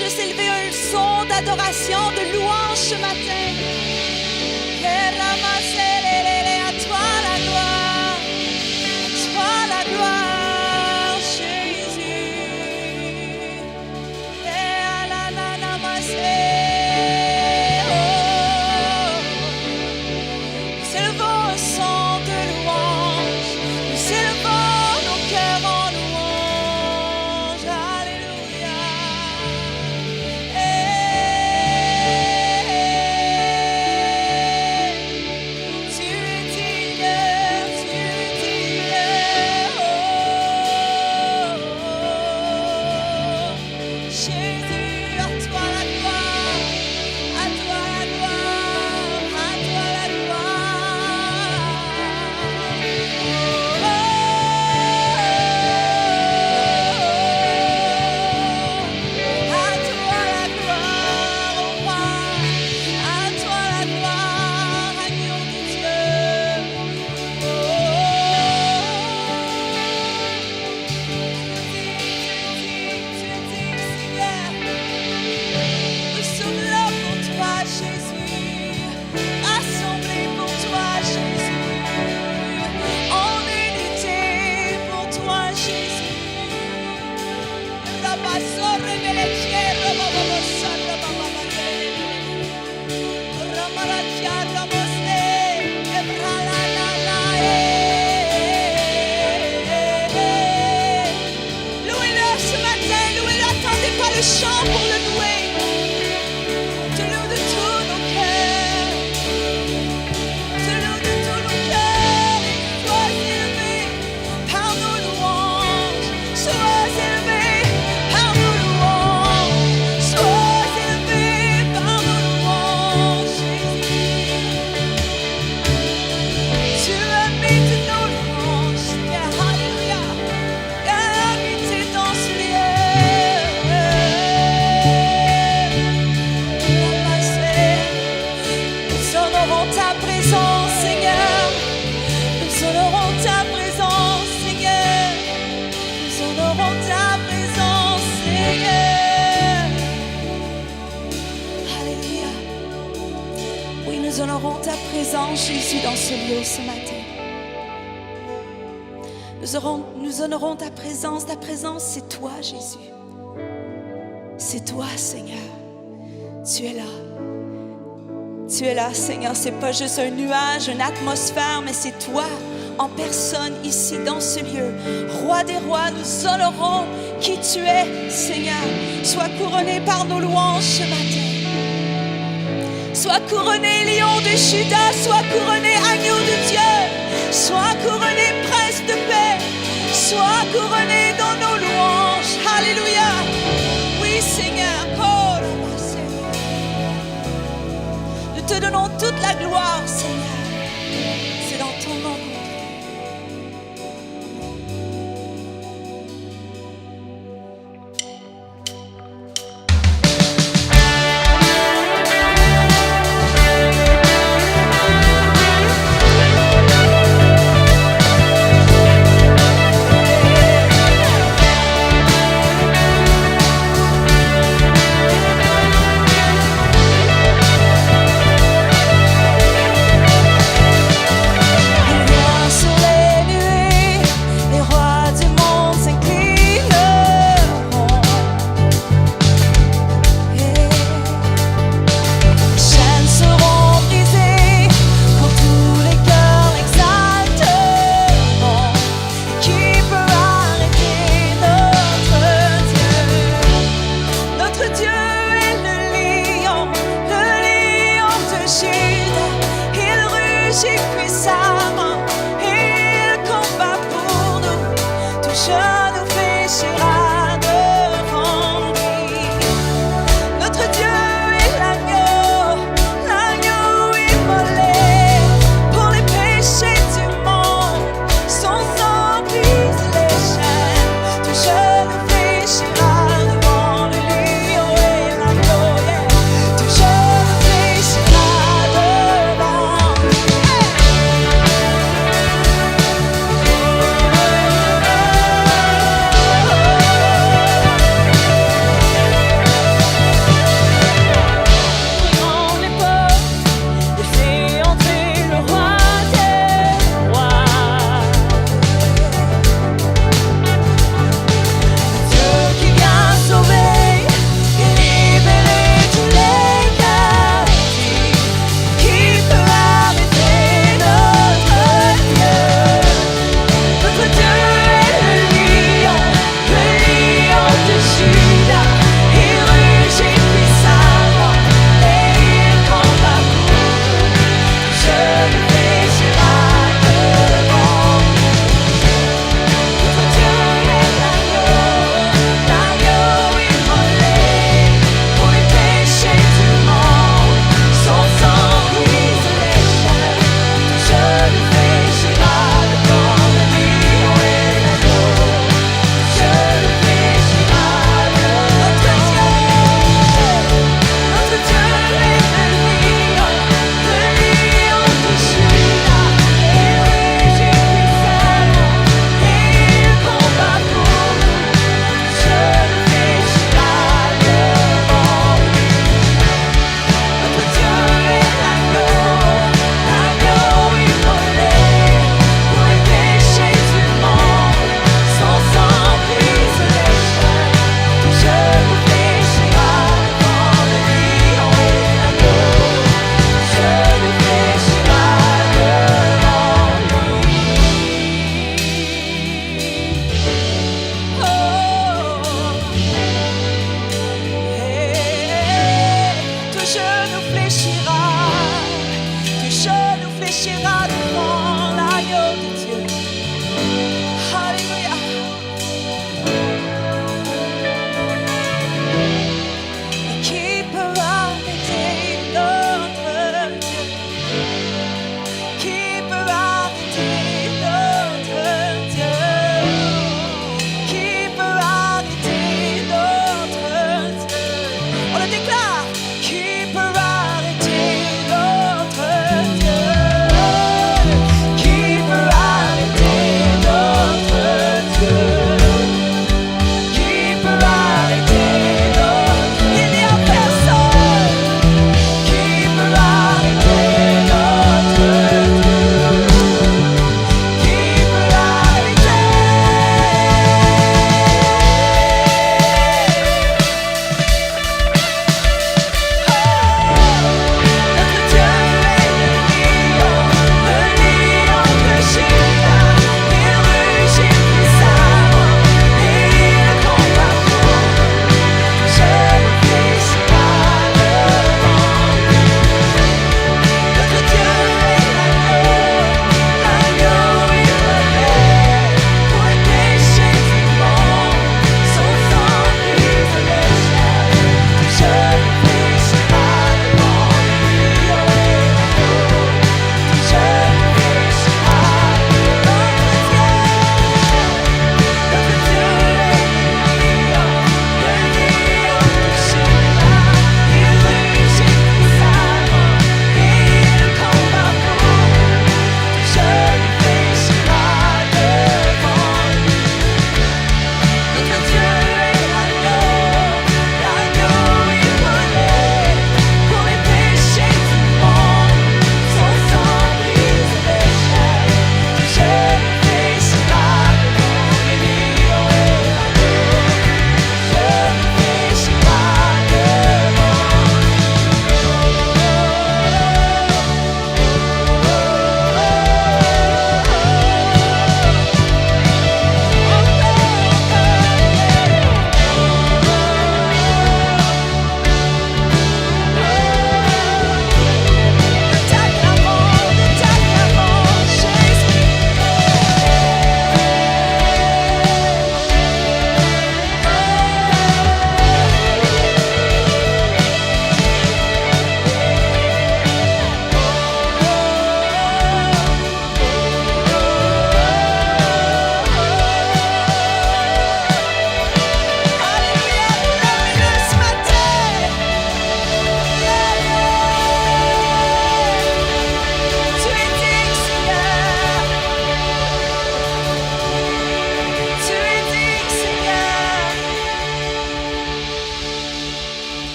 juste élever un son d'adoration, de louange ce matin. À toi la gloire, Jésus. Nous élevons un son de louange, nous élevons nos cœurs en louange. Alléluia. Tu es digne, Jésus, à toi la gloire, à toi la gloire, à toi la gloire. À toi la gloire, oh roi, à toi la gloire, agneau de Dieu. Nous sommes là pour toi, Jésus, assemblés pour toi, Jésus, en unité pour toi, Jésus. Louez-le ce matin, louez-le, attendez pas le chant pour le louer. On te loue de tous nos cœurs, on te loue de tous nos cœurs. Sois élevé par nos louanges, sois élevé par nos louanges, sois élevé par nos louanges, Jésus. Tu habites nos louanges, Seigneur, alléluia. Habiter dans ce lieu. Nous honorons ta présence, Seigneur. Nous honorons ta présence, Seigneur. Nous honorons ta présence, Seigneur. Alléluia. Oui, nous honorons ta présence, Jésus, dans ce lieu ce matin. Nous honorons ta présence. Ta présence, c'est toi, Jésus. C'est toi, Seigneur. Tu es là. Tu es là, Seigneur. C'est pas juste un nuage, une atmosphère, mais c'est toi en personne ici dans ce lieu. Roi des rois, nous honorons qui tu es, Seigneur. Sois couronné par nos louanges ce matin. Sois couronné lion de Juda, sois couronné agneau de Dieu, sois couronné prince de paix, sois couronné dans nos louanges. Alléluia. Oui, Seigneur. Nous te donnons toute la gloire, Seigneur. C'est dans ton nom.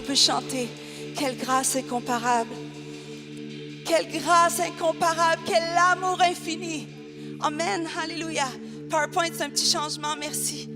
peut chanter. Quelle grâce incomparable. Quelle grâce incomparable. Quel amour infini. Amen. Alléluia. PowerPoint, c'est un petit changement. Merci.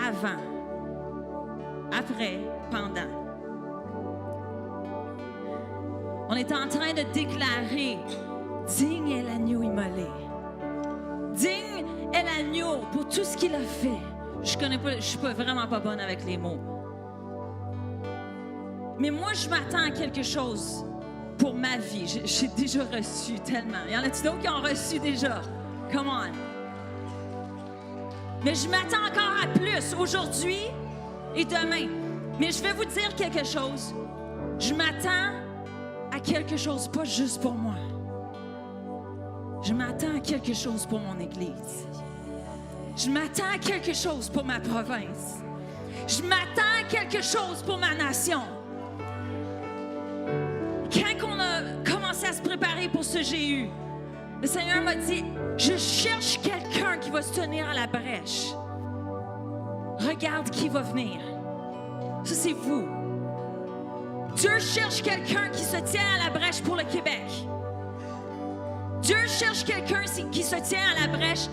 avant, après, pendant. On est en train de déclarer « Digne est l'agneau immolé. Digne est l'agneau pour tout ce qu'il a fait. » Je suis vraiment pas bonne avec les mots. Mais moi, je m'attends à quelque chose pour ma vie. J'ai déjà reçu tellement. Il y en a-t-il d'autres qui ont reçu déjà? Come on. Mais je m'attends encore à plus aujourd'hui et demain. Mais je vais vous dire quelque chose. Je m'attends à quelque chose, pas juste pour moi. Je m'attends à quelque chose pour mon Église. Je m'attends à quelque chose pour ma province. Je m'attends à quelque chose pour ma nation. Quand on a commencé à se préparer pour ce GU, le Seigneur m'a dit, je cherche quelqu'un qui va se tenir à la brèche. Regarde qui va venir. Ça, c'est vous. Dieu cherche quelqu'un qui se tient à la brèche pour le Québec. Dieu cherche quelqu'un qui se tient à la brèche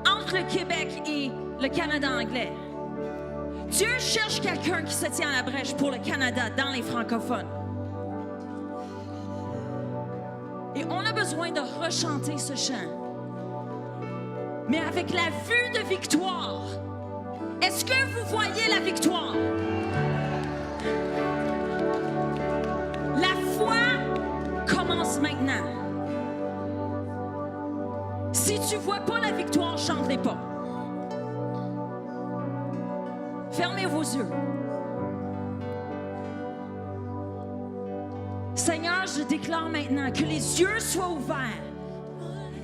entre le Québec et le Canada anglais. Dieu cherche quelqu'un qui se tient à la brèche pour le Canada dans les francophones. Et on a besoin de rechanter ce chant. Mais avec la vue de victoire. Est-ce que vous voyez la victoire? La foi commence maintenant. Si tu ne vois pas la victoire, chante-les pas. Fermez vos yeux. Seigneur, je déclare maintenant que les yeux soient ouverts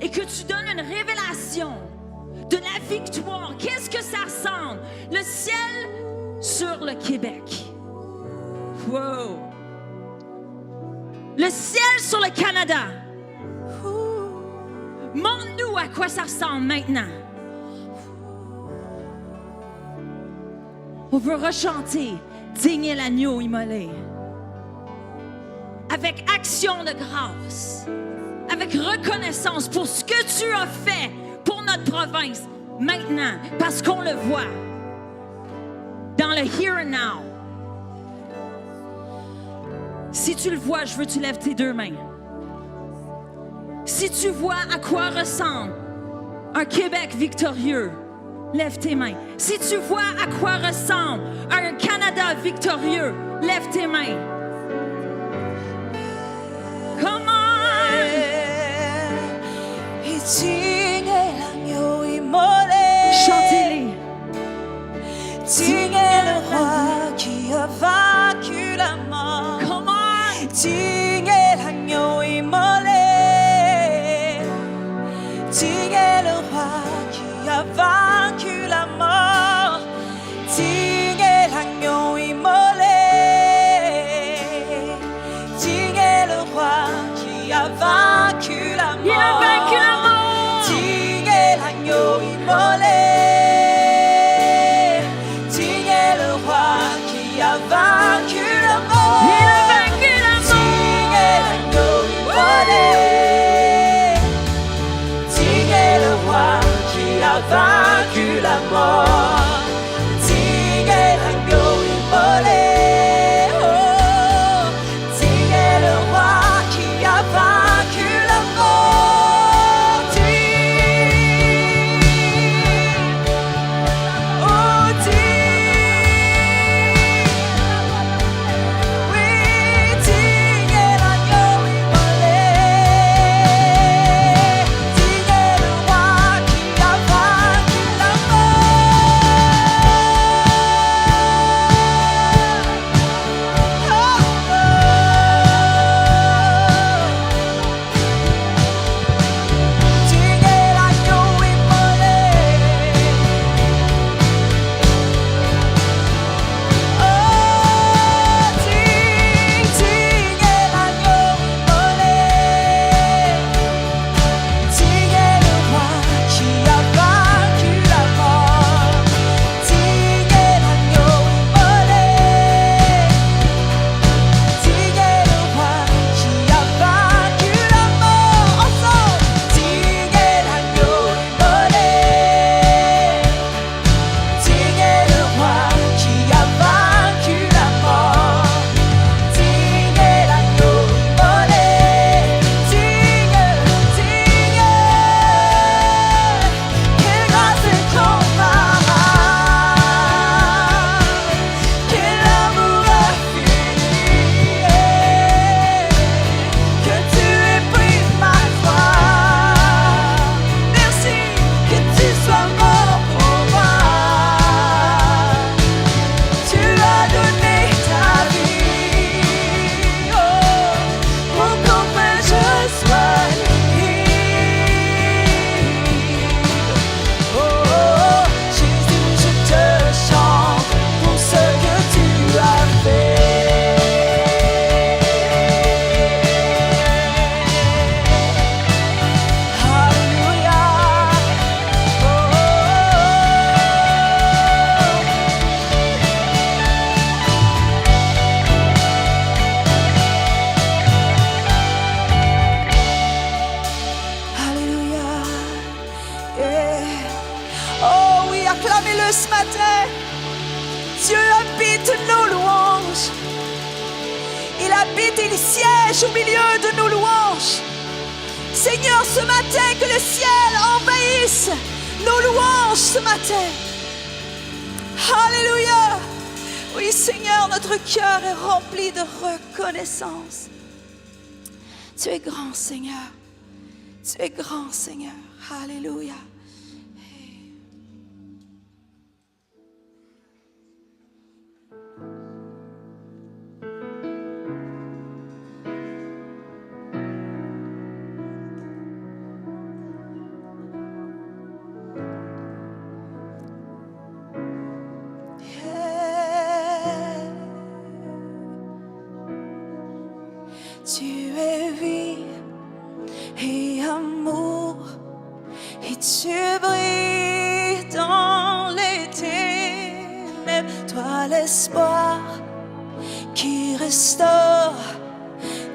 et que tu donnes une révélation de la victoire. Qu'est-ce que ça ressemble? Le ciel sur le Québec. Wow! Le ciel sur le Canada. Montre-nous à quoi ça ressemble maintenant. On veut rechanter « Digne est l'agneau immolé » avec action de grâce, avec reconnaissance pour ce que tu as fait pour notre province maintenant, parce qu'on le voit dans le here and now. Si tu le vois, je veux que tu lèves tes deux mains. Si tu vois à quoi ressemble un Québec victorieux, lève tes mains. Si tu vois à quoi ressemble un Canada victorieux, lève tes mains. Come on! Et digne est l'agneau immolé. Chantez-les. Digne est le roi qui a vaincu la mort. Come on! Digne est l'agneau immolé. Digne est le roi qui a vaincu la mort. Digne est l'agneau immolé. Digne est le roi qui a vaincu la mort. Il a vaincu la mort. Digne est l'agneau immolé. Digne est le roi qui a vaincu la mort. Il a vaincu la mort. Digne est l'agneau immolé. Digne est le roi qui a vaincu la mort. Digne Dieu habite nos louanges. Il habite, il siège au milieu de nos louanges. Seigneur, ce matin, que le ciel envahisse nos louanges ce matin. Alléluia. Oui, Seigneur, notre cœur est rempli de reconnaissance. Tu es grand, Seigneur. Tu es grand, Seigneur. Alléluia. Tu es vie et amour, et tu brilles dans les ténèbres. Toi l'espoir qui restaure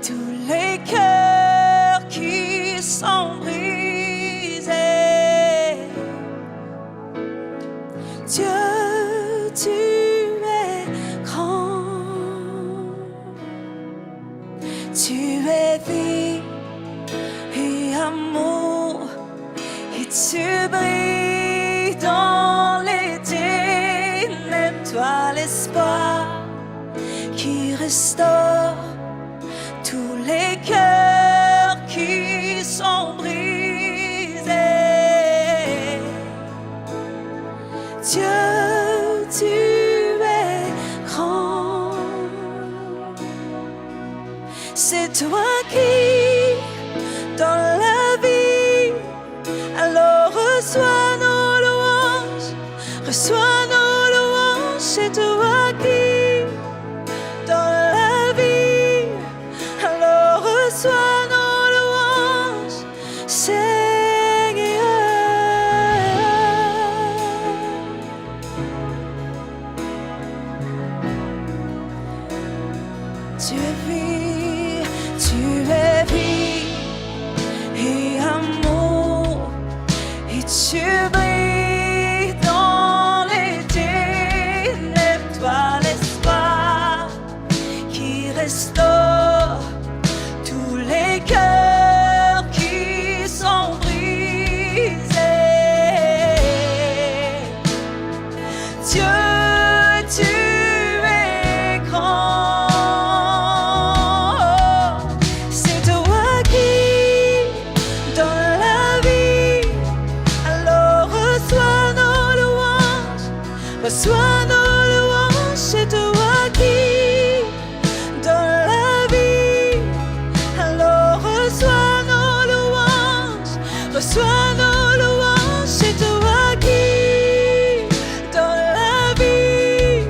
tous les cœurs qui sont brisés. Dieu, tu es grand. Tu es vie et amour, et tu brilles dans les ténèbres. Toi l'espoir qui restaure tous les cœurs qui sont brisés. Dieu, tu es grand. C'est toi qui donnes la vie, alors reçois nos louanges, reçois nos louanges. C'est toi qui donnes la vie, alors reçois nos louanges, Seigneur. Tu es vie, tu es vie et amour, et tu brilles dans les ténèbres. Toi l'espoir qui restaure tous les cœurs qui sont brisés. Dieu, tu es grand. C'est toi qui donnes la vie, alors reçois nos louanges, reçois nos louanges. C'est toi qui donnes la vie, alors reçois nos louanges, reçois nos louanges. C'est toi qui donnes la vie,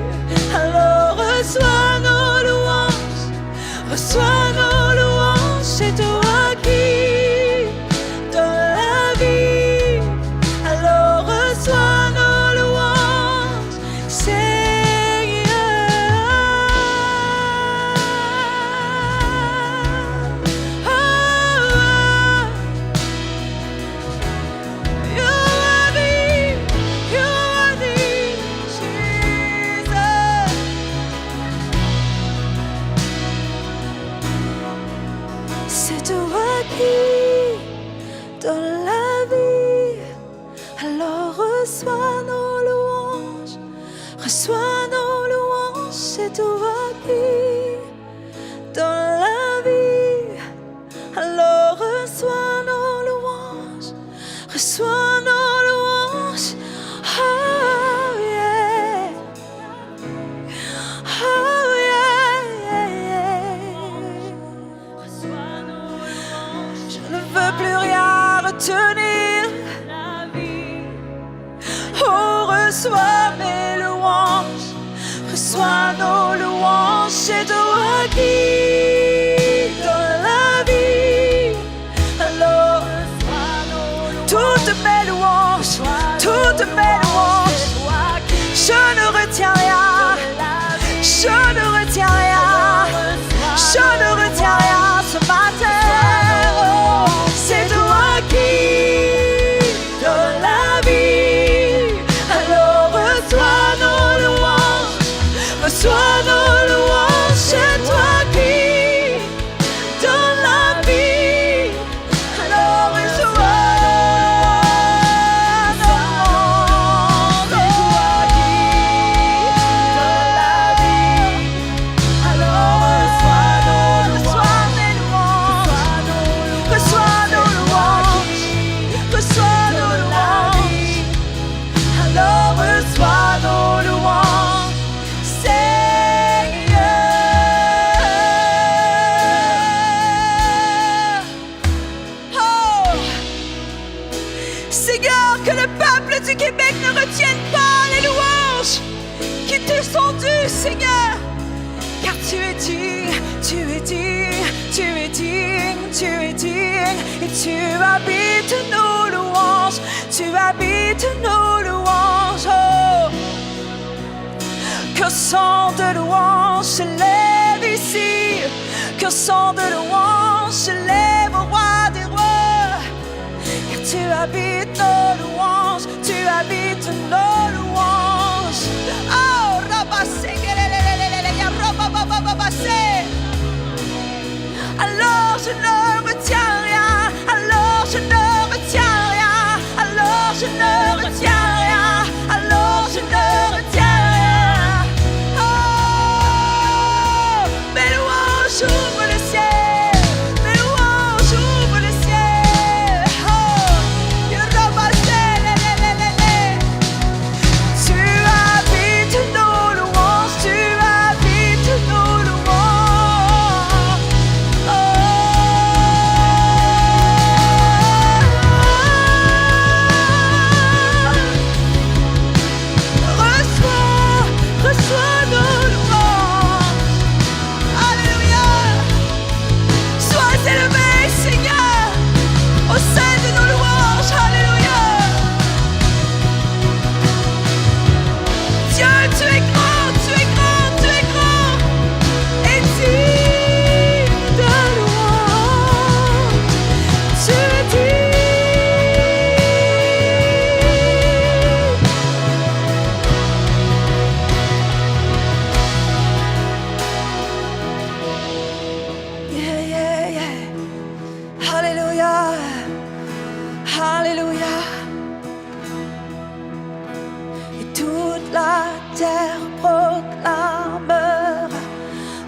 alors reçois nos louanges, reçois nos louanges. C'est toi qui donnes la vie, alors reçois nos louanges, Seigneur. Oh, you're worthy, Jesus. C'est toi qui donnes la vie, alors reçois nos louanges, reçois nos louanges. C'est toi qui donnes la vie, alors reçois nos louanges, reçois nos louanges. Oh yeah, oh yeah, yeah. Reçois nos louanges. Je ne veux plus rien retenir. Oh, reçois mes louanges, reçois nos louanges. C'est toi qui donnes la vie, alors toutes mes louanges, toutes mes louanges. Je ne retiens rien, je ne retiens rien, je ne retiens rien ce matin. Oh, c'est toi qui donnes la vie, alors reçois nos descendu, Seigneur. Car tu es digne, tu es digne, tu es digne, tu es digne. Et tu habites nos louanges, tu habites nos louanges. Oh. Que son de louanges s'élève ici, que son de louanges s'élève au roi des rois. Car tu habites nos louanges, tu habites nos louanges. Oh, rabassé, alors je ne retiens rien, alors je ne retiens rien, alors je ne retiens rien, alors je ne retiens rien. Oh, mes louanges ouvrent le ciel, mes louanges ouvrent le ciel. Oh, tu habites nos louanges, tu habites nos louanges. Reçois nos louanges. Alléluia. Sois élevé, Seigneur, au sein de nos louanges. Alléluia. Dieu, tu es grand, tu es grand, tu es grand. Et digne de louange. Tu es digne. Yeah, yeah, yeah. Alléluia. Alléluia. Et toute la terre proclamera,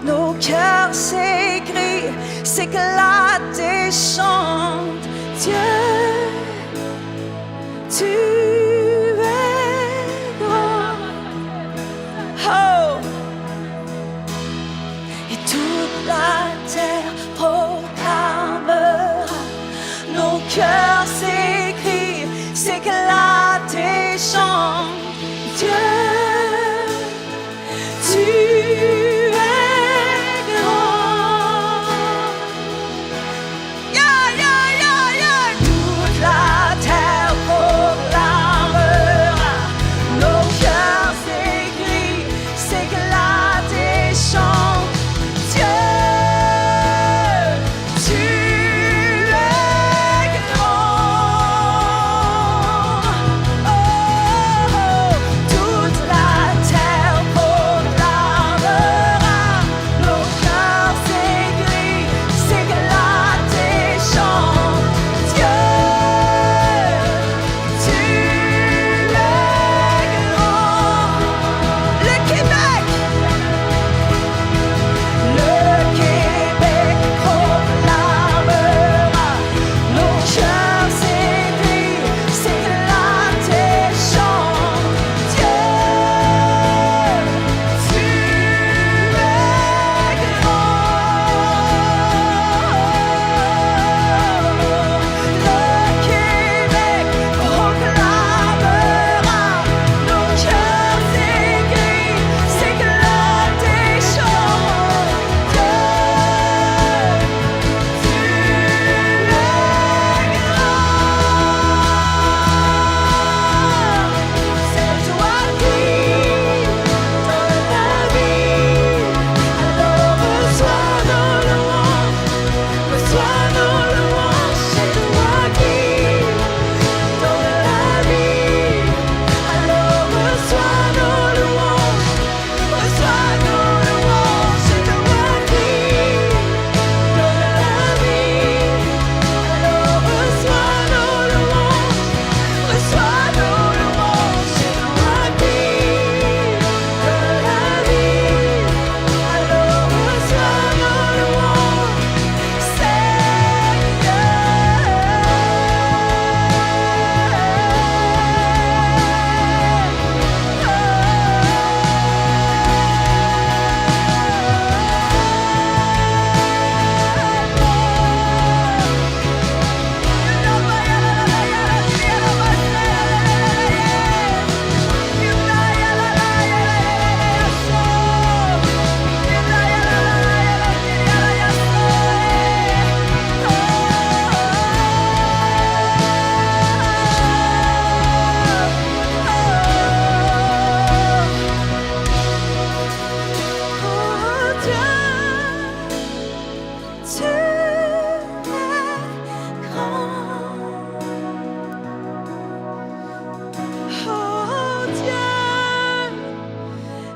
nos cœurs s'écrient, s'éclatent et chantent. Dieu, tu es grand. Oh. Et toute la terre proclamera, nos cœurs s'écrient, s'éclatent et chantent. Dieu, tu es grand. Yeah, yeah, yeah, yeah. Toute la terre proclamera.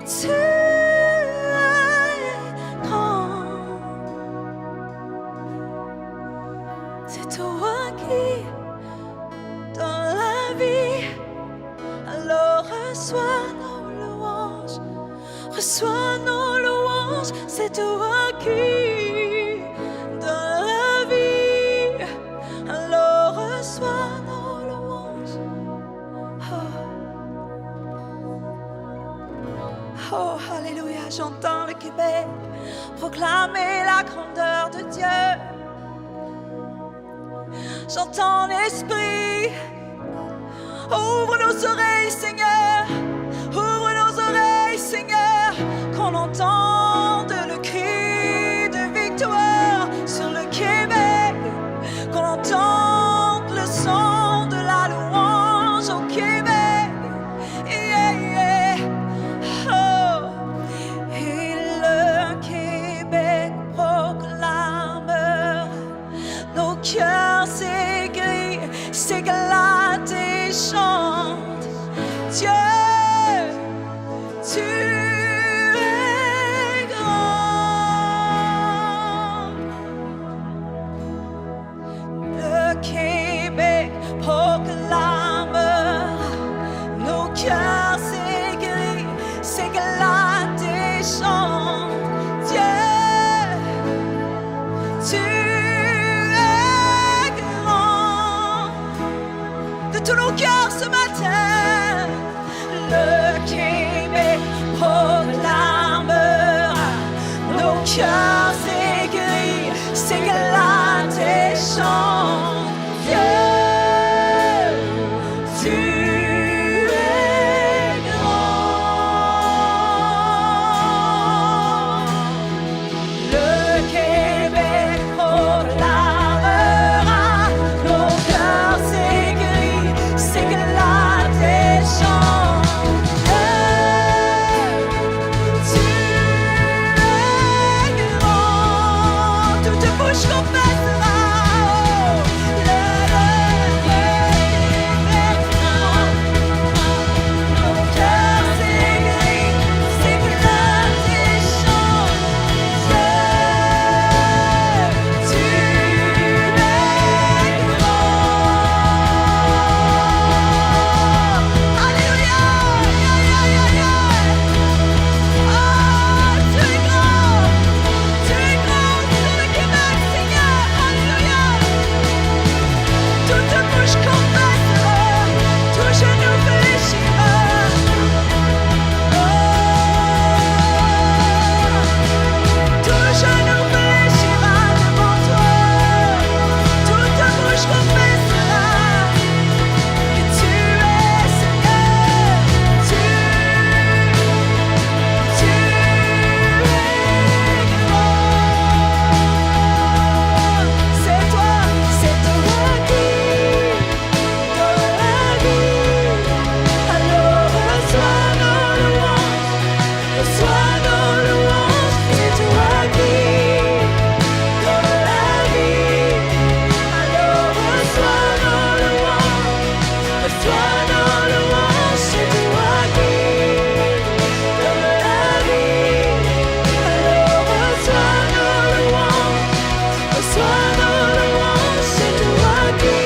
Tu es grand. C'est toi qui donne la vie. Alors reçois nos louanges. Reçois nos louanges. C'est toi qui donne la vie. Alors reçois nos louanges. Oh, alléluia, j'entends le Québec proclamer la grandeur de Dieu. J'entends l'Esprit. Ouvre nos oreilles, Seigneur. Ouvre nos oreilles, Seigneur. Qu'on entende le cri de victoire sur le Québec. Qu'on entende le son de la louange au Québec. Yeah, yeah. Oh. Et le Québec proclamera. Nos cœurs s'éclatent et chantent. Dieu, tu es grand. Le Québec proclamera. Nos cœurs s'éclatent et chantent. Dieu, tu tous nos cœurs ce matin, le Québec proclamera, nos cœurs s'éclatent et chantent. Dieu, tu es grand. Le Québec proclamera, nos cœurs s'éclatent et chantent. Tu es grand. Toute bouche confessera. Le Québec grand. Nos cœurs s'éclatent et chantent. Tu es grand. Alléluia. Ah, tu es grand. Tu es grand sur le Québec, Seigneur. Alléluia. Toute bouche confessera, tout genou fléchira. Tout genou fléchira devant toi. Toute bouche confessera que tu es Seigneur. Tu es grand. C'est toi qui donne la vie. Alors reçois nos louanges. Reçois nos louanges. C'est toi qui donne la vie. Alors reçois nos louanges. Reçois nos louanges. C'est toi qui donne la vie. Alors reçois nos louanges. Reçois nos louanges. C'est toi qui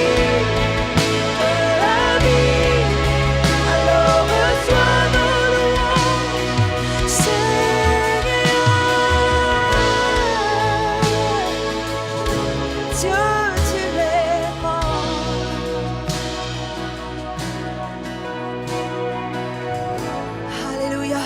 donne la vie. Alors reçois nos louanges, Seigneur. Dieu, tu es grand. Alléluia.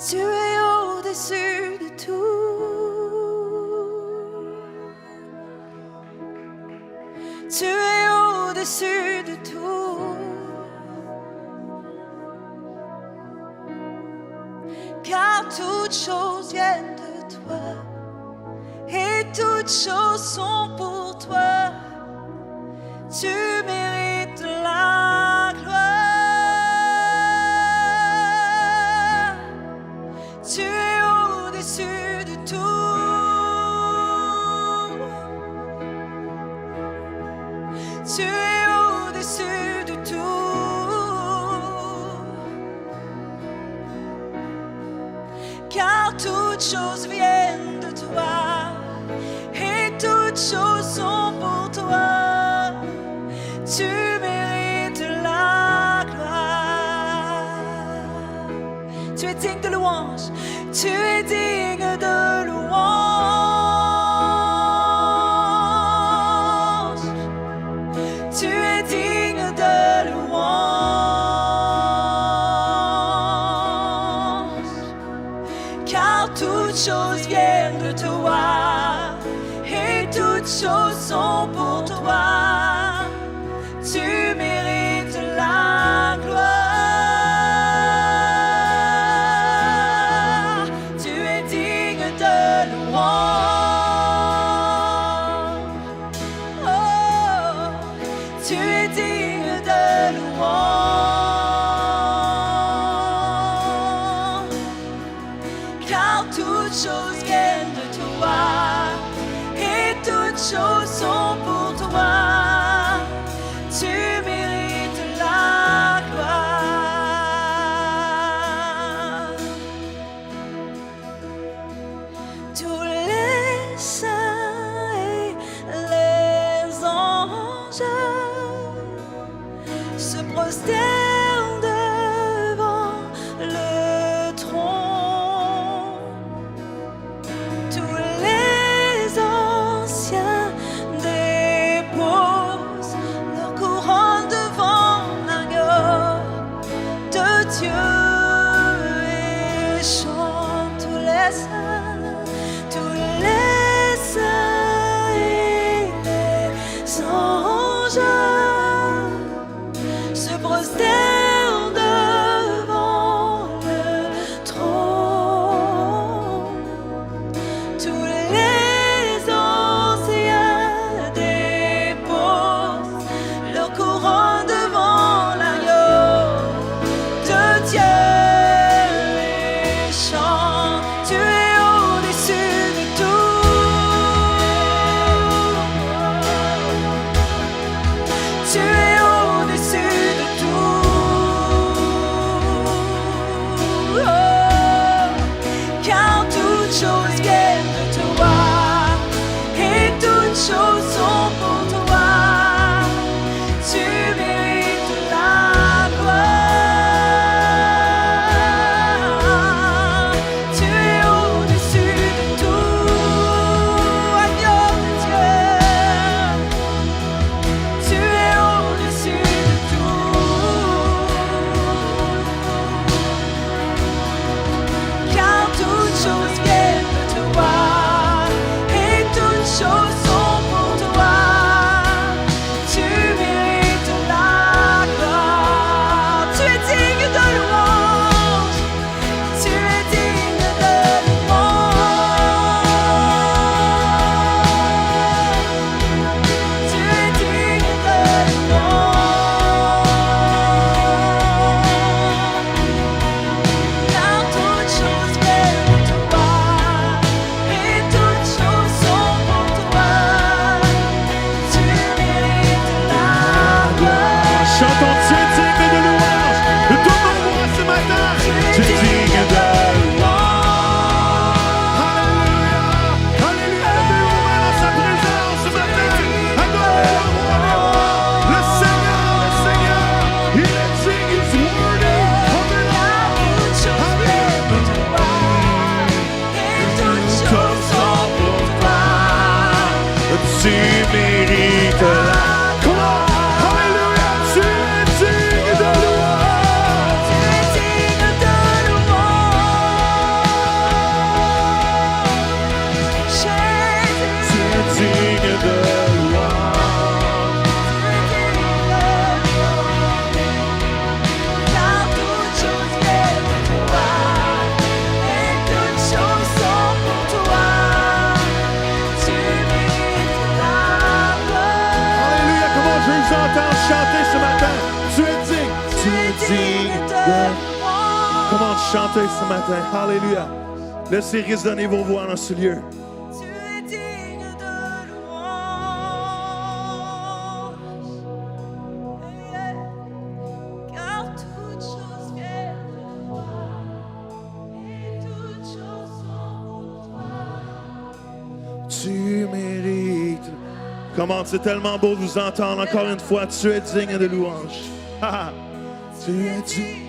Tu es au-dessus de tout. Tu es au-dessus de tout. Car toutes choses viennent de toi. Et toutes choses sont pour toi. Tu mérites la gloire. Tu es au-dessus de tout. Tu es au-dessus de tout. Car toutes choses viennent de toi et toutes choses sont pour toi. Tu mérites la gloire. Tu es digne de louange. Tu es digne de louange. Tu es digne de louange. Car toutes choses viennent de toi et toutes choses sont pour toi. Tu mérites la gloire. Tu es digne de louange. Oh, tu es digne de louange. Car toutes choses viennent de toi et toutes choses sont pour toi. Tu mérites la gloire. Tous les saints et les anges se prosternent devant le trône. Tous les anciens déposent leur couronne devant l'agneau de Dieu et chantent tous les saints et les anges se prosternent devant le trône. Tous les anciens déposent leur couronne devant l'agneau de Dieu et chantent. Tu es au-dessus de tout. Tu es au-dessus de tout. Oh, car toutes choses viennent de toi et toutes choses sont pour toi. Tu mérites la gloire. Tu es au-dessus de tout. Agneau de Dieu. Tu es au-dessus de tout. Car toutes choses viennent de toi et toutes choses sont pour toi. Tu mérites la gloire. Tu es digne de louange. Tu es digne de louange. Tu es digne de louange. Car toutes choses viennent de toi et toutes choses sont pour toi. Tu mérites la gloire. Chantons, tu es digne de louange. De tout mon voix ce matin. Tu es digne de louange. Alléluia. Alléluia. Levez-vous mains dans sa présence ce matin. Adorez-le, adorez-le. Le Seigneur, il est digne, il est worthy. Toutes choses viennent de toi et toutes choses sont pour toi. Tu mérites la gloire. Alléluia. Tu es digne de louange. Tu es digne de louange. Jésus, Tu es digne de louange. car toutes choses viennent de toi et toutes choses sont pour toi. Tu mérites la gloire. Alléluia. Comment je vous entends chanter ce matin. Tu es digne. Tu es digne de louange. Comment chanter ce matin. Alléluia. Laissez résonner vos voix dans ce lieu. Tu es digne de louange. Tu mérites. Comment c'est tellement beau de vous entendre encore une fois. Tu es digne de louange. Tu es digne.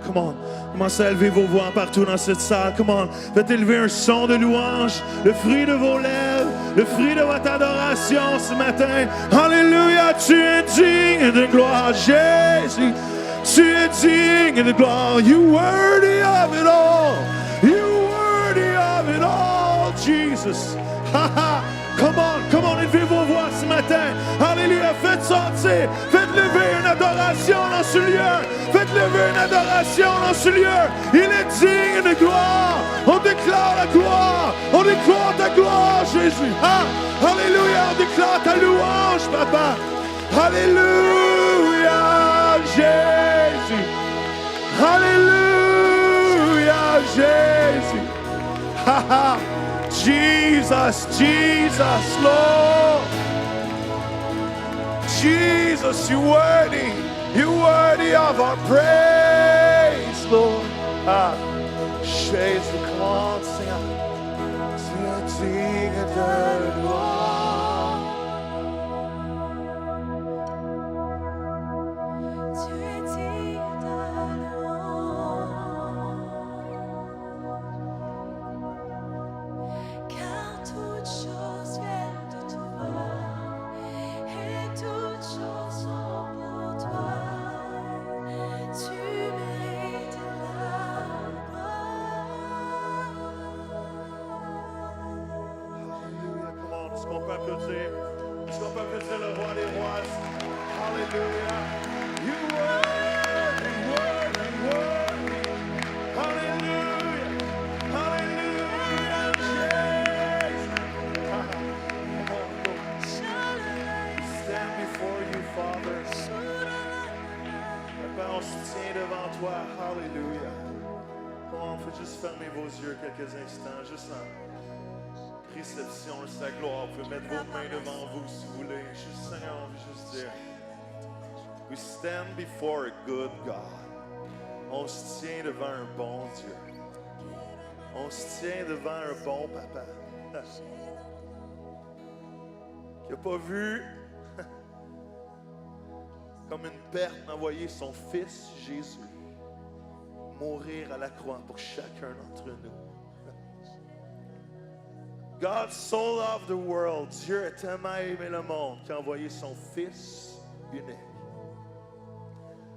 Come on. Commencez à élever vos voix partout dans cette salle. Come on. Faites élever un son de louange, le fruit de vos lèvres, le fruit de votre adoration ce matin. Alléluia, tu es digne de gloire, Jésus. Tu es digne de gloire. You worthy of it all. You worthy of it all, Jesus. Come on, élevez vos voix ce matin. Alléluia, faites sentir, faites lever une adoration dans ce lieu. Faites lever une adoration dans ce lieu. Il est digne de gloire. On déclare la gloire. On déclare ta gloire, Jésus. Alléluia, on déclare ta louange, Papa. Alléluia, Jésus. Alléluia, Jésus. Jesus, Jesus, Lord. Jesus, you're worthy of our praise, Lord. Jésus, come on, sing out. Tu es digne de gloire. Tu es digne de louange. Car toutes choses viennent de toi, et toutes choses sont pour toi. Tu mérites la gloire. Alléluia, come on, est-ce qu'on peut applaudir? Est-ce qu'on peut applaudir le roi des rois? Alléluia. You worthy, worthy, worthy. Hallelujah. Hallelujah, Jesus. Come on, stand before you, Father. Papa, on se tient devant toi. Hallelujah. Come on, faut juste fermer vos yeux quelques instants, juste en réception de sa gloire. Vous pouvez mettre vos mains devant vous si vous voulez. Juste, Seigneur, on veut juste dire, we stand before a good God. On se tient devant un bon Dieu. On se tient devant un bon Papa. Qui n'a pas vu comme une perte d'envoyer son Fils Jésus mourir à la croix pour chacun d'entre nous. God so loved the world. Dieu a tellement aimé le monde qu'il a envoyé son Fils unique.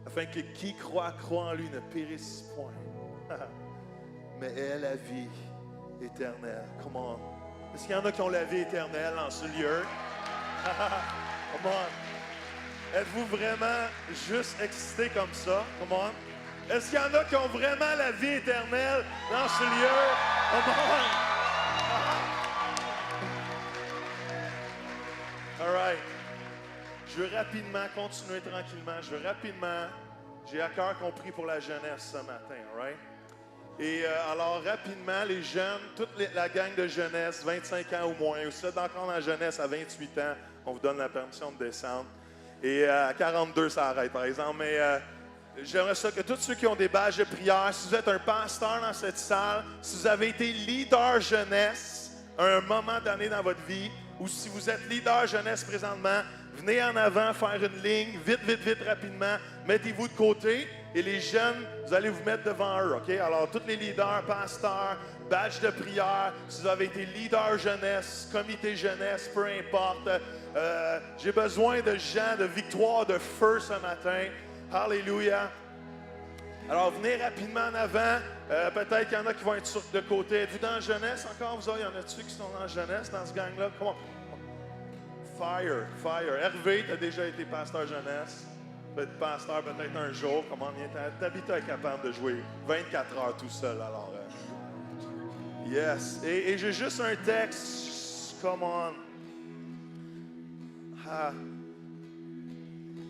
Afin que qui croit en lui ne périsse point, mais ait la vie éternelle. Come on. Est-ce qu'il y en a qui ont la vie éternelle dans ce lieu? Come on. Êtes-vous vraiment juste excité comme ça? Come on. Est-ce qu'il y en a qui ont vraiment la vie éternelle dans ce lieu? Come on. All right. Je veux rapidement continuer tranquillement. J'ai à cœur qu'on prie pour la jeunesse ce matin, all right? Et alors, rapidement, les jeunes, la gang de jeunesse, 25 ans ou moins, ou si vous êtes encore dans la jeunesse à 28 ans, on vous donne la permission de descendre. Et à 42, ça arrête, par exemple. Mais j'aimerais ça que tous ceux qui ont des badges de prière, si vous êtes un pasteur dans cette salle, si vous avez été leader jeunesse à un moment donné dans votre vie, ou si vous êtes leader jeunesse présentement, venez en avant faire une ligne, vite, rapidement. Mettez-vous de côté et les jeunes, vous allez vous mettre devant eux, OK? Alors, tous les leaders, pasteurs, badge de prière, si vous avez été leader jeunesse, comité jeunesse, peu importe, j'ai besoin de gens de victoire, de feu ce matin. Alléluia. Alors, venez rapidement en avant. Peut-être qu'il y en a qui vont être de côté. Êtes-vous dans la jeunesse encore? Vous autres, il y en a-tu qui sont dans la jeunesse, dans ce gang-là? Comment? Fire. Hervé, tu as déjà été pasteur jeunesse. Peut-être pasteur peut-être un jour. Comment Tabitha est capable de jouer 24 heures tout seul. Alors, yes. Et j'ai juste un texte. Come on.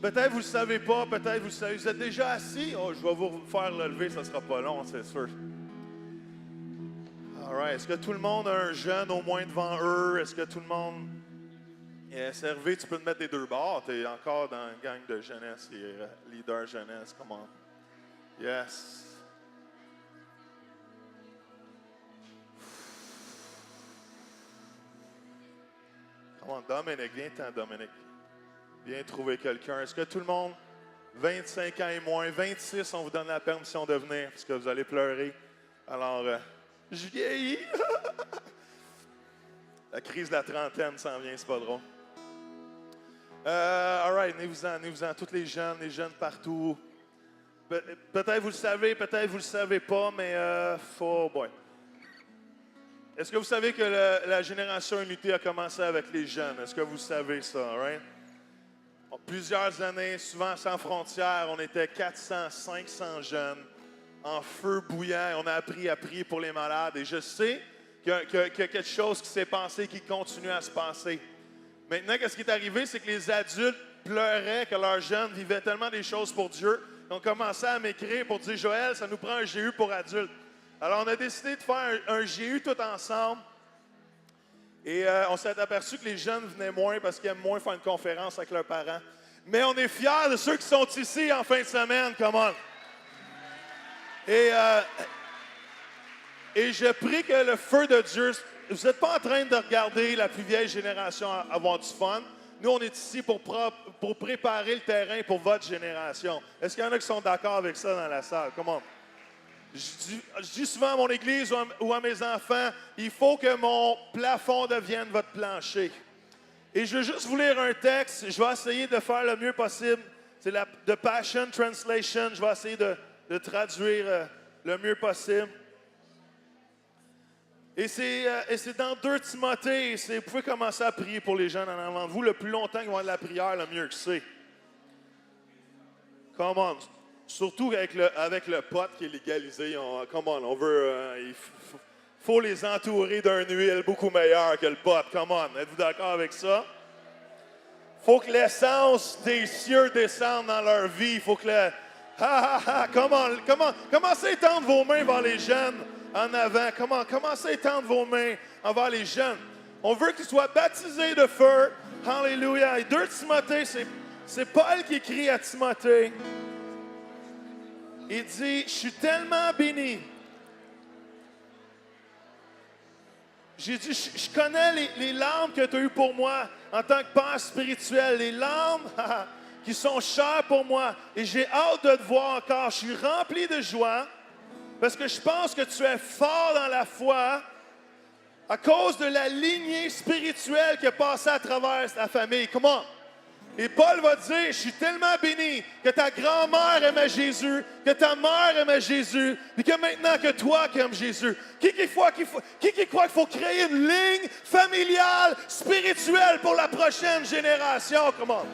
Peut-être vous ne le savez pas, peut-être vous le savez. Vous êtes déjà assis? Oh, je vais vous faire lever, ça ne sera pas long, c'est sûr. All right. Est-ce que tout le monde a un jeune au moins devant eux? Est-ce que tout le monde est servi? Tu peux te mettre des deux bords. Tu es encore dans une gang de jeunesse et leader jeunesse. Come on. Yes. Come on, Dominique, viens-t'en, Dominique. Viens trouver quelqu'un. Est-ce que tout le monde, 25 ans et moins, 26, on vous donne la permission de venir parce que vous allez pleurer. Alors, je vieillis. La crise de la trentaine s'en vient, c'est pas drôle. All right, venez-vous-en. Tous les jeunes partout. Peut-être vous le savez, peut-être vous le savez pas, mais oh boy. Est-ce que vous savez que la génération Unité a commencé avec les jeunes? Est-ce que vous savez ça, right? Plusieurs années, souvent sans frontières, on était 400, 500 jeunes en feu bouillant. On a appris à prier pour les malades. Et je sais qu'il y a quelque chose qui s'est passé, qui continue à se passer. Maintenant, qu'est-ce qui est arrivé? C'est que les adultes pleuraient que leurs jeunes vivaient tellement des choses pour Dieu. Ils ont commencé à m'écrire pour dire « Joël, ça nous prend un GU pour adultes. » Alors, on a décidé de faire un GU tout ensemble. Et on s'est aperçu que les jeunes venaient moins parce qu'ils aiment moins faire une conférence avec leurs parents. Mais on est fiers de ceux qui sont ici en fin de semaine, come on. Et je prie que le feu de Dieu, vous n'êtes pas en train de regarder la plus vieille génération avoir du fun. Nous, on est ici pour préparer le terrain pour votre génération. Est-ce qu'il y en a qui sont d'accord avec ça dans la salle? Come on. Je dis souvent à mon église ou à mes enfants, il faut que mon plafond devienne votre plancher. Et je veux juste vous lire un texte. Je vais essayer de faire le mieux possible. C'est la The Passion Translation. Je vais essayer de traduire le mieux possible. Et c'est dans 2 Timothée. Vous pouvez commencer à prier pour les jeunes en avant de vous. Le plus longtemps qu'ils vont avoir de la prière, le mieux que c'est. Come on. Surtout avec le pot qui est légalisé. On veut... il faut les entourer d'une huile beaucoup meilleure que le pot. Come on. Êtes-vous d'accord avec ça? Il faut que l'essence des cieux descende dans leur vie. Il faut que le... Commencez à étendre vos mains vers les jeunes en avant. Commencez à étendre vos mains envers les jeunes. On veut qu'ils soient baptisés de feu. Alléluia. Et 2 Timothée, c'est Paul qui écrit à Timothée. Il dit, je suis tellement béni. J'ai dit, je connais les larmes que tu as eues pour moi en tant que père spirituel. Les larmes qui sont chères pour moi. Et j'ai hâte de te voir encore. Je suis rempli de joie parce que je pense que tu es fort dans la foi à cause de la lignée spirituelle qui a passé à travers ta famille. Comment? Et Paul va dire, je suis tellement béni que ta grand-mère aimait Jésus, que ta mère aimait Jésus, et que maintenant que toi qui aimes Jésus. Qui croit qu'il faut créer une ligne familiale, spirituelle pour la prochaine génération? Comment?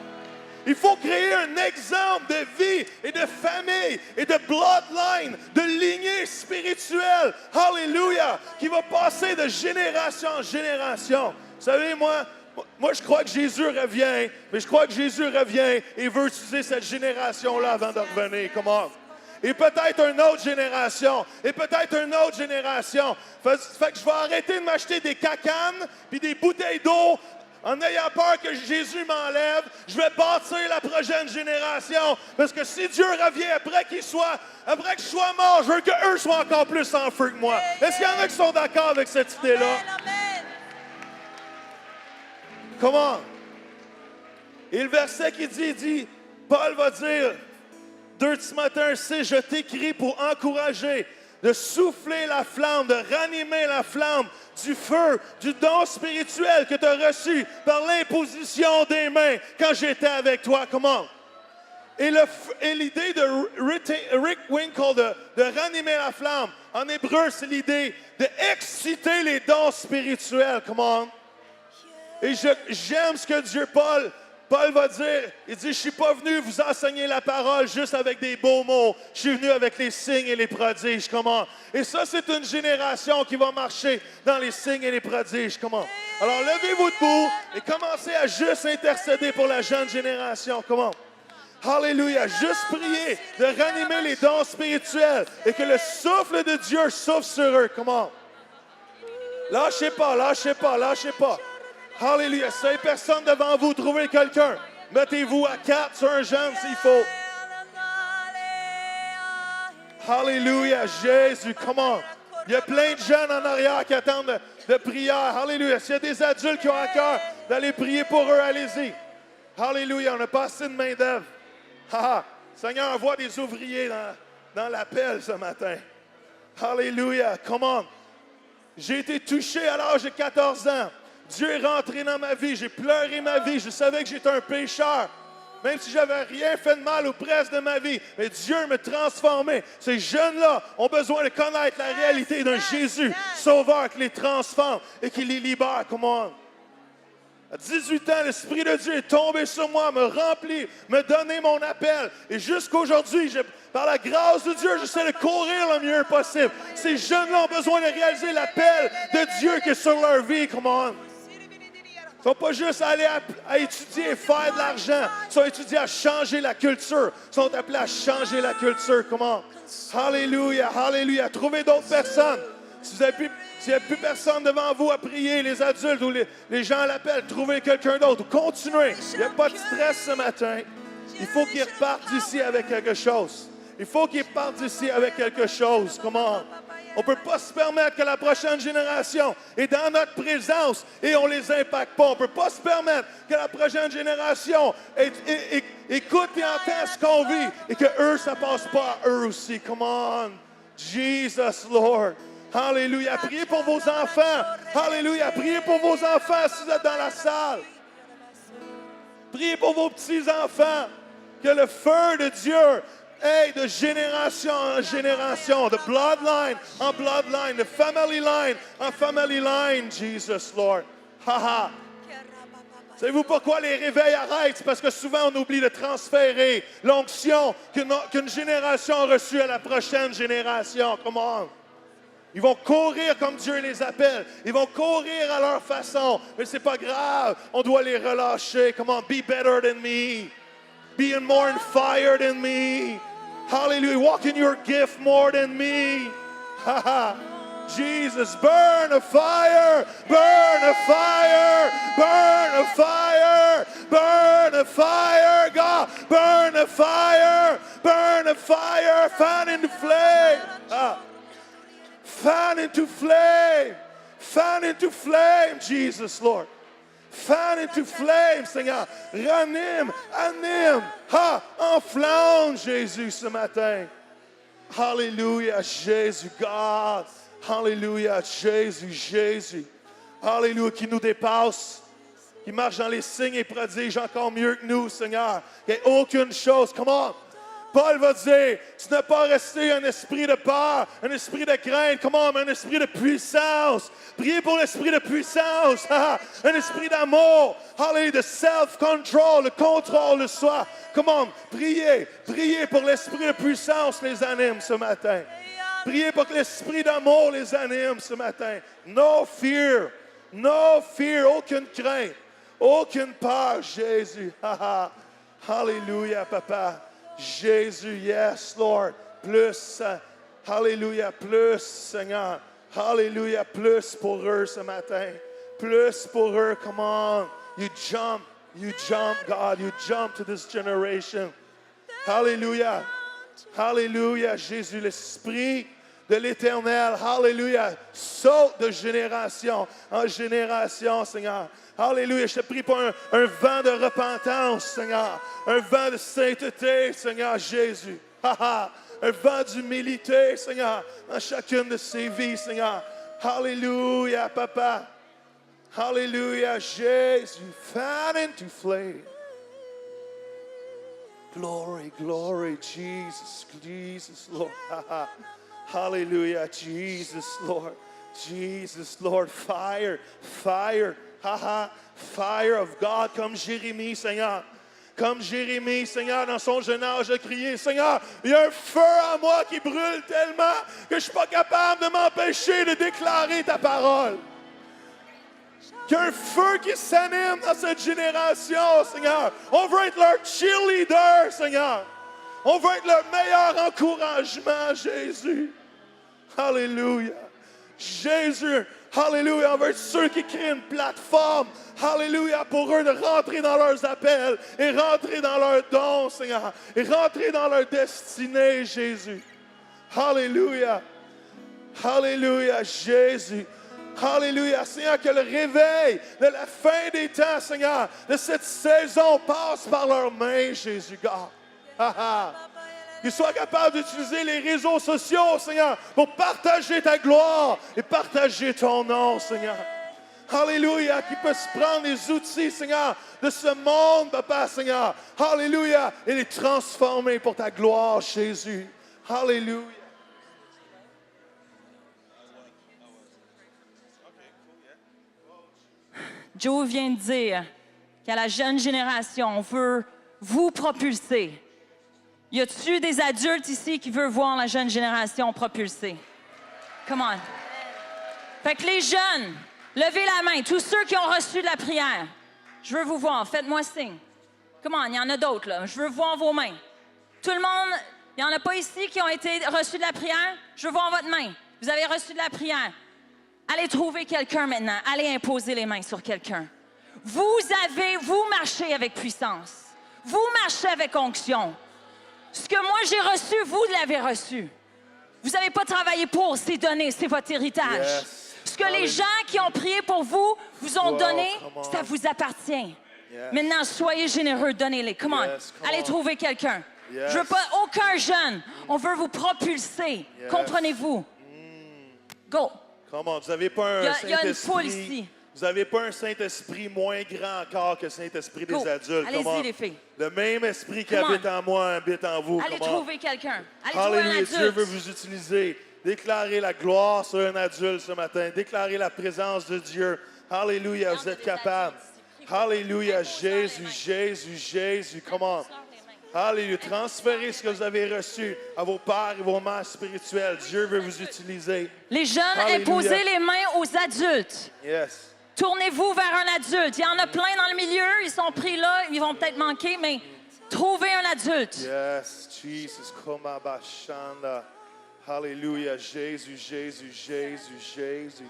Il faut créer un exemple de vie et de famille et de bloodline, de lignée spirituelle. Alléluia! Qui va passer de génération en génération. Vous savez, moi, je crois que Jésus revient, mais je crois que Jésus revient et veut utiliser cette génération-là avant de revenir. Comment? Et peut-être une autre génération. Et peut-être une autre génération. Fait que je vais arrêter de m'acheter des cacanes puis des bouteilles d'eau en ayant peur que Jésus m'enlève. Je vais bâtir la prochaine génération. Parce que si Dieu revient après que je sois mort, je veux qu'eux soient encore plus en feu que moi. Est-ce qu'il y en a qui sont d'accord avec cette idée-là? Comment? Et le verset qui dit, Paul va dire, 2 Timothée 6, je t'écris pour encourager, de souffler la flamme, de ranimer la flamme du feu, du don spirituel que tu as reçu par l'imposition des mains quand j'étais avec toi. Comment? Et l'idée de Rick Winkle de ranimer la flamme, en hébreu, c'est l'idée d'exciter les dons spirituels. Comment? Et j'aime ce que Paul va dire. Il dit, je ne suis pas venu vous enseigner la parole juste avec des beaux mots. Je suis venu avec les signes et les prodiges. Comment? Et ça, c'est une génération qui va marcher dans les signes et les prodiges. Comment? Alors, levez-vous debout et commencez à juste intercéder pour la jeune génération. Comment? Alléluia. Juste prier de ranimer les dons spirituels et que le souffle de Dieu souffle sur eux. Comment? Lâchez pas, lâchez pas, lâchez pas. Alléluia. Si il y a personne devant vous, trouvez quelqu'un. Mettez-vous à 4 sur un jeune s'il faut. Alléluia, Jésus, comment? Il y a plein de jeunes en arrière qui attendent de prière. Alléluia. S'il y a des adultes qui ont à cœur d'aller prier pour eux, allez-y. Alléluia. On n'a pas assez de main-d'œuvre. Seigneur, envoie des ouvriers dans l'appel ce matin. Alléluia. Comment? J'ai été touché à l'âge de 14 ans. Dieu est rentré dans ma vie. J'ai pleuré ma vie. Je savais que j'étais un pécheur. Même si j'avais rien fait de mal ou presque de ma vie. Mais Dieu me transformait. Ces jeunes-là ont besoin de connaître la réalité d'un Jésus sauveur qui les transforme et qui les libère. Comment? À 18 ans, l'Esprit de Dieu est tombé sur moi, me remplit, me donné mon appel. Et jusqu'aujourd'hui, par la grâce de Dieu, j'essaie de courir le mieux possible. Ces jeunes-là ont besoin de réaliser l'appel de Dieu qui est sur leur vie. Comment? Ils ne sont pas juste allés à étudier et faire de l'argent. Ils sont étudiés à changer la culture. Ils sont appelés à changer la culture. Comment? Alléluia, alléluia. Trouvez d'autres personnes. S'il n'y a plus personne devant vous à prier, les adultes ou les gens à l'appel, trouvez quelqu'un d'autre. Continuez. Il n'y a pas de stress ce matin. Il faut qu'ils repartent d'ici avec quelque chose. Il faut qu'ils partent d'ici avec quelque chose. Comment? On ne peut pas se permettre que la prochaine génération est dans notre présence et on ne les impacte pas. On ne peut pas se permettre que la prochaine génération écoute et entend ce qu'on vit et que eux, ça ne passe pas à eux aussi. Come on. Jesus, Lord. Alléluia. Priez pour vos enfants. Alléluia. Priez pour vos enfants si vous êtes dans la salle. Priez pour vos petits-enfants. Que le feu de Dieu de génération en génération, de bloodline en bloodline, de family line en family line, Jesus, Lord. Ha. Savez-vous pourquoi les réveils arrêtent? C'est parce que souvent on oublie de transférer l'onction qu'une génération a reçue à la prochaine génération. Come on. Ils vont courir comme Dieu les appelle. Ils vont courir à leur façon. Mais c'est pas grave. On doit les relâcher. Come on, be better than me. Be more on fire than me. Hallelujah. Walk in your gift more than me. Jesus, burn a fire. Burn a fire. Burn a fire. Burn a fire, God. Burn a fire. Burn a fire. Fan into flame. Fan into flame. Fan into flame, Jesus, Lord. Fan into flame, Seigneur. Ranime, anime. Enflamme, Jésus, ce matin. Hallelujah, Jésus, God. Hallelujah, Jésus, Jésus. Hallelujah, qui nous dépasse. Qui marche dans les signes et prodiges encore mieux que nous, Seigneur. Il n'y a aucune chose. Comment? Paul va dire, tu n'as pas resté un esprit de peur, un esprit de crainte, comment, mais un esprit de puissance. Priez pour l'esprit de puissance, un esprit d'amour, allez, de self-control, le contrôle de soi. Comment, priez pour l'esprit de puissance les anime ce matin. Priez pour que l'esprit d'amour les anime ce matin. No fear, aucune crainte, aucune peur, Jésus. Hallelujah, Papa. Jésus, yes, Lord. Plus, hallelujah, plus, Seigneur. Hallelujah, plus pour eux ce matin. Plus pour eux, come on. You jump, God. You jump to this generation. Hallelujah. Hallelujah, Jésus, l'Esprit de l'Éternel. Hallelujah. Saute de génération en génération, Seigneur. Alléluia, je te prie pour un vent de repentance, Seigneur. Un vent de sainteté, Seigneur Jésus. Un vent d'humilité, Seigneur, dans chacune de ces vies, Seigneur. Alléluia, Papa. Alléluia, Jésus. Fan into flame. Glory, glory, Jesus, Jesus, Lord. Hallelujah, Jesus, Lord. Jesus, Lord. Fire, fire. Fire of God, comme Jérémie, Seigneur. Comme Jérémie, Seigneur, dans son jeune âge, a crié, Seigneur, il y a un feu en moi qui brûle tellement que je ne suis pas capable de m'empêcher de déclarer ta parole. Il y a un feu qui s'anime dans cette génération, Seigneur. On veut être leur cheerleader, Seigneur. On veut être le meilleur encouragement, Jésus. Alléluia. Jésus, alléluia, on veut être ceux qui créent une plateforme, alléluia, pour eux de rentrer dans leurs appels et rentrer dans leurs dons, Seigneur, et rentrer dans leur destinée, Jésus. Alléluia. Alléluia, Jésus. Alléluia, Seigneur, que le réveil de la fin des temps, Seigneur, de cette saison passe par leurs mains, Jésus, God. Qu'ils soient capables d'utiliser les réseaux sociaux, Seigneur, pour partager ta gloire et partager ton nom, Seigneur. Alléluia, qu'ils puissent prendre les outils, Seigneur, de ce monde, Papa, Seigneur. Alléluia, et les transformer pour ta gloire, Jésus. Alléluia. Joe vient de dire qu'à la jeune génération, on veut vous propulser. Y a-t-il des adultes ici qui veulent voir la jeune génération propulser? Come on. Fait que les jeunes, levez la main. Tous ceux qui ont reçu de la prière, je veux vous voir. Faites-moi signe. Come on, il y en a d'autres, là. Je veux voir vos mains. Tout le monde, il n'y en a pas ici qui ont été reçus de la prière? Je veux voir votre main. Vous avez reçu de la prière. Allez trouver quelqu'un maintenant. Allez imposer les mains sur quelqu'un. Vous marchez avec puissance. Vous marchez avec onction. Ce que moi j'ai reçu, vous l'avez reçu. Vous n'avez pas travaillé pour, c'est donné, c'est votre héritage. Yes. Ce que les gens qui ont prié pour vous ont donné, ça vous appartient. Yes. Maintenant, soyez généreux, donnez-les. Come on, Yes, come allez on. trouver quelqu'un. Yes. Je veux pas aucun jeune. On veut vous propulser. Yes. Comprenez-vous? Go. Comment? Vous n'avez pas un Il y a une foule Saint-Esprit. ici. Vous n'avez pas un Saint-Esprit moins grand encore que le Saint-Esprit des Go. adultes. Allez-y, Comment? les filles. Le même esprit qui Come on. habite en moi habite en vous. Allez Comment? trouver quelqu'un. Allez trouver un Alléluia, adulte. Dieu veut vous utiliser. Déclarez la gloire sur un adulte ce matin. Déclarez la présence de Dieu. Alléluia, vous êtes capable. Alléluia, Jésus, Jésus, Jésus. Comment? Alléluia, transférez ce que vous avez reçu à vos pères et vos mères spirituelles. Dieu veut vous utiliser. Les jeunes, Alléluia. imposez les mains aux adultes. Yes. Tournez-vous vers un adulte. Il y en a plein dans le milieu. Ils sont pris là. Ils vont peut-être manquer, mais trouvez un adulte. Yes, Jesus, Komabashanda. Alléluia, Jésus, Jésus, Jésus, Jésus.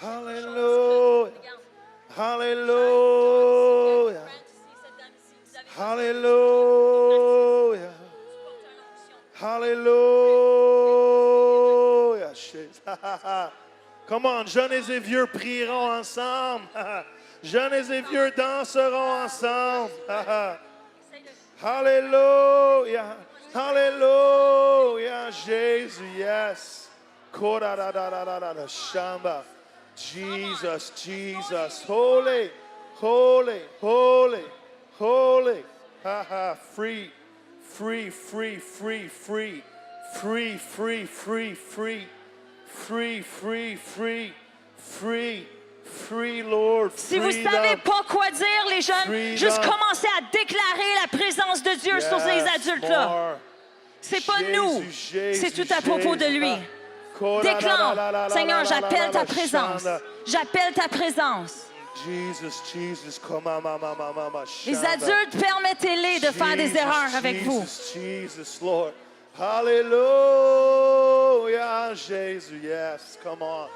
Alléluia. Alléluia. Alléluia. Alléluia. Come on, jeunes et vieux prieront ensemble. Jeunes et vieux danseront ensemble. Hallelujah. Hallelujah. Jésus, yes. Shamba. Jesus, Jesus. Holy, holy, holy, holy. Free, free, free, free, free. Free, free, free, free. Free, free, free, free. Free, Lord. Si vous ne freedom. savez pas quoi dire, les jeunes, Freedom. juste commencez à déclarer la présence de Dieu sur ces adultes-là. more. C'est pas Jésus, nous, Jésus, c'est tout à propos de lui. Jésus. Déclare, Seigneur, j'appelle ta présence. J'appelle ta présence. Jesus, Jesus, come on, mama, mama, Les adultes, permettez-les de faire des erreurs avec vous. Jesus, Lord. Hallelujah, Jesus, yes, come on.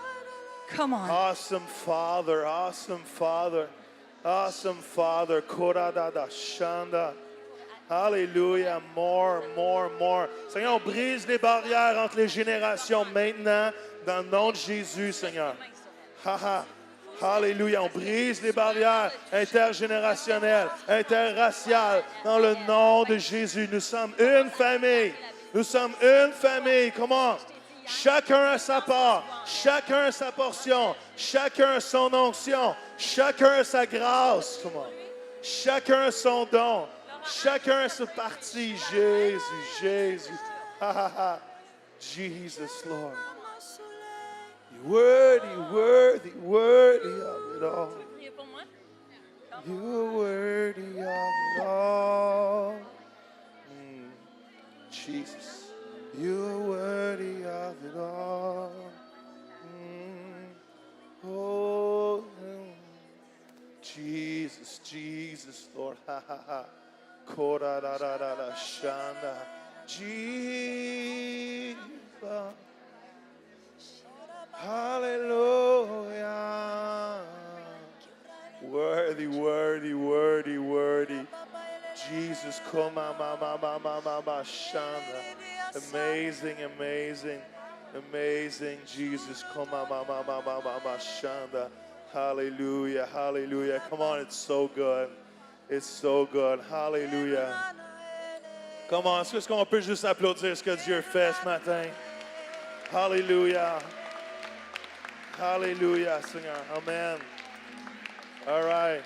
Come on. Awesome Father, awesome Father, awesome Father. Koradada Shanda. Alléluia, more, more, more. Seigneur, on brise les barrières entre les générations maintenant, dans le nom de Jésus, Seigneur. Haha. Alléluia, on brise les barrières intergénérationnelles, interraciales, dans le nom de Jésus. Nous sommes une famille. Nous sommes une famille. Comment? Chacun a sa part, chacun a sa portion, chacun a son onction, chacun a sa grâce. Comment? Chacun a son don, chacun a sa partie. Jésus, Jésus. Ha, ha, ha. Jesus, Lord. You're worthy, worthy, worthy of it all. You're worthy of it all. Jesus. You're worthy of it all. Oh, Jesus, Jesus, Lord. Ha, ha, ha. Korararara shanda. Jesus. Hallelujah. Worthy, worthy, worthy, worthy. Jesus, come on, shanda. Amazing, amazing, amazing. Jesus, come on, shanda. Hallelujah, hallelujah. Come on, it's so good. It's so good. Hallelujah. Come on, est-ce qu'on peut juste applaudir ce que Dieu fait ce matin? Hallelujah. Hallelujah, Seigneur. Amen. All right.